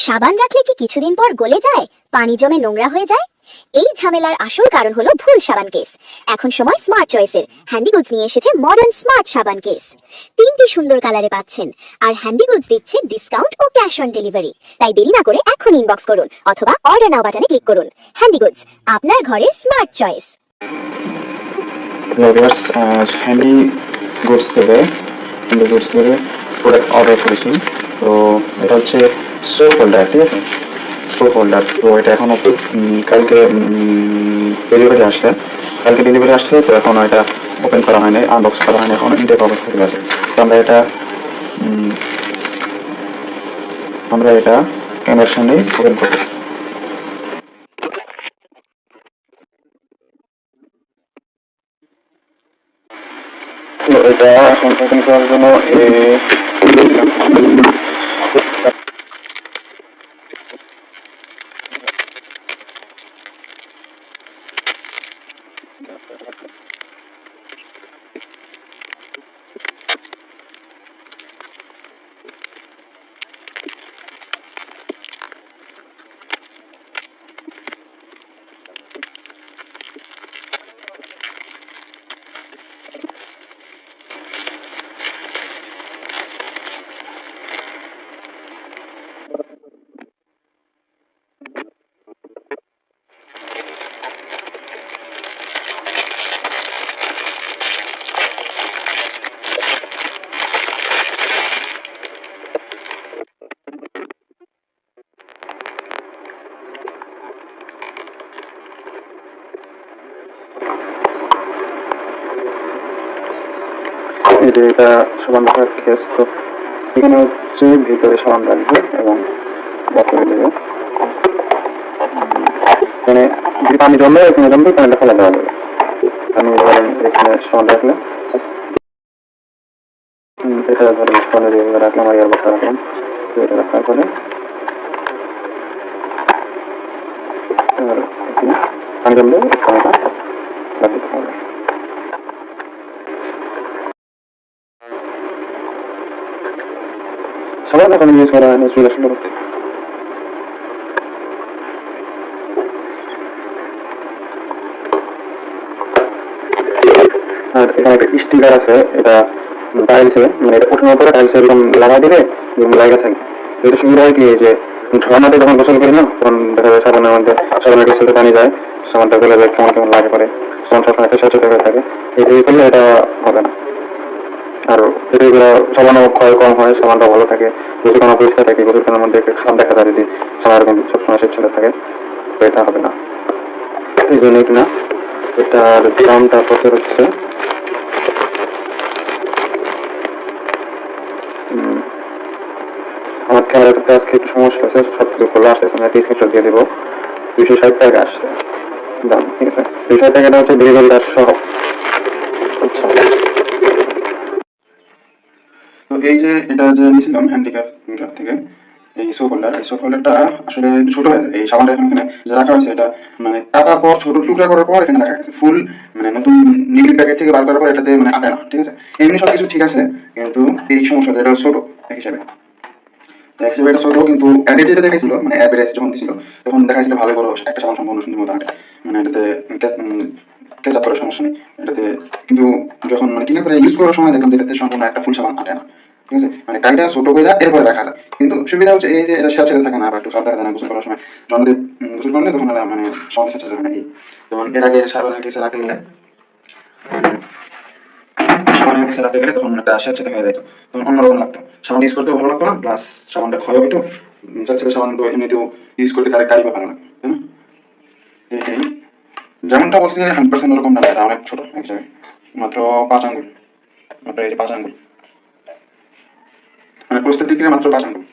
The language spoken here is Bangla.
সাবান রাখলে কি কিছুদিন পর গলে যায়, পানি জমে নোংরা হয়ে যায়? এই ঝামেলার আসল কারণ হলো ভুল সাবান কেস। এখন সময় স্মার্ট চয়েসের। হ্যান্ডি গুডস নিয়ে এসেছে মডার্ন স্মার্ট সাবান কেস। 3টি সুন্দর কালারে পাচ্ছেন, আর হ্যান্ডি গুডস দিচ্ছে ডিসকাউন্ট ও ক্যাশ অন ডেলিভারি। তাই দেরি না করে এখন ইনবক্স করুন অথবা অর্ডার নাও বাটনে ক্লিক করুন। হ্যান্ডি গুডস, আপনার ঘরের স্মার্ট চয়েস। হ্যান্ডি গুডস থেকে প্রোডাক্ট অর্ডার করেছি। তো এটা হচ্ছে সোপ হোল্ডার, ঠিক আছে, সোপ হোল্ডার। তো এটা এখনো কালকে ডেলিভারি আসছে, তো এখন এটা ওপেন করা হয়নি, আনবক্স করা হয়নি, এখন ইনটেক অবস্থা আছে। তো আমরা এটা ক্যামেরার সামনে ওপেন করব। তো এটা এখন ওপেন করার জন্য এটা সাবান রাখার কেস। তো এখানে হচ্ছে ভিতরে সাবান রাখবে এবং বটলে দেবে, মানে যদি পানি জমবে এখানে জমবে, পানিটা ফেলে দেওয়া যাবে। আমি ধরেন এখানে সাবান রাখলাম, এটা ধরেন স্টলে রাখলাম আর ইয়ার বসা রাখলাম। তো এটা রাখার পরে পানি জমবে পানিটা বাদ দিতে হবে। সাবান এখন ইউজ করা হয়নি, চুল আসলে করতে। আর এখানে একটা স্টিকার আছে, এটা টাইলসে, মানে এটা উঠানোর পরে টাইলসে এরকম লাগাই দিলে লাগা থাকে। এটা সুবিধা হয় কি, যে ঝর্ণাতে যখন গোসল করি না, তখন দেখা যায় সাবানের মধ্যে, সাবানের গোসলে পানি যায়, সাবানটা গলে যায়, কেমন কেমন লাগে পরে, সাবান সবসময় একটা সাথে থাকে। এই করলে এটা হবে না। আর এগুলো সাবানও ক্ষয় কম হয়, সাবানটা ভালো থাকে, গোসলখানা পরিষ্কার থাকে, গোসলখানার মধ্যে একটা সাপ দেখা যায় যদি সাবান কিন্তু সবসময় স্বচ্ছতা থাকে, তো এটা হবে না। এই জন্যই কিনা এটার দামটা কত হচ্ছে, আমার ক্যামেরাটাতে আজকে একটু সমস্যা আছে, সব কিছু খোলা আসছে, আমি একটা স্ক্রিনশট দিয়ে দেবো। 260 টাকা আসছে দাম, ঠিক আছে। 260 টাকাটা হচ্ছে ডেলিভারি চার্জ সহ। আচ্ছা, তো এই যে এটা যে নিয়েছিলাম হ্যান্ডিক্রাফট থেকে, এই সোপ হোল্ডারটা আসলে একটু ছোট হয়েছে। এই সাবানটা এখানে যে রাখা হয়েছে, এটা মানে কাটার পর ছোট টুকরা করার পর এখানে রাখা গেছে। ফুল মানে নতুন নীল প্যাকেট থেকে বার করার পর এটাতে মানে আটে না, ঠিক আছে। এমনি সবকিছু ঠিক আছে, কিন্তু এই সমস্যা, এটা ছোট এক হিসাবে, এটা ছোট। কিন্তু আগে যেটা দেখাইছিল, মানে অ্যাভারেজ যখন দিছিল তখন দেখাইছিল ভালো বড় একটা সাবান সম্পূর্ণ সুন্দর মতো আটে, মানে এটাতে কেচাপ করার সমস্যা নেই এটাতে। কিন্তু যখন মানে কিনে পরে ইউজ করার সময় দেখলাম এটাতে সম্পূর্ণ একটা ফুল সাবান আটে না, ঠিক আছে। মানে কাইটা ছোট করে এরপরে রাখা যায়। কিন্তু সুবিধা হচ্ছে এই যে এটা ছেড়ে থাকে না, বা একটু খারাপ দেখা যায় না গোসল করার সময়। যখন গোসল করলে তখন মানে সমস্যা ছেড়ে যাবে না। এই যেমন এর আগে সাবানের কেসে রাখতে গেলে তখন একটা স্যাঁতসেঁতে হয়ে যেত, তখন অন্যরকম লাগতো, সাবান ইউজ করতেও ভালো লাগতো না, প্লাস সাবানটা ক্ষয় হইতো। স্যাঁতসেঁতে সাবান তো এমনিতেও ইউজ করতে গাড়ি ভালো লাগে, তাই না। এই যেমনটা বলছি 100% ওরকম না, এটা অনেক ছোট এক জায়গায়, মাত্র 5 আঙ্গুল, মাত্র এই যে 5 আঙ্গুল, মানে প্রস্তুত দিক থেকে মাত্র 5 আঙ্গুল।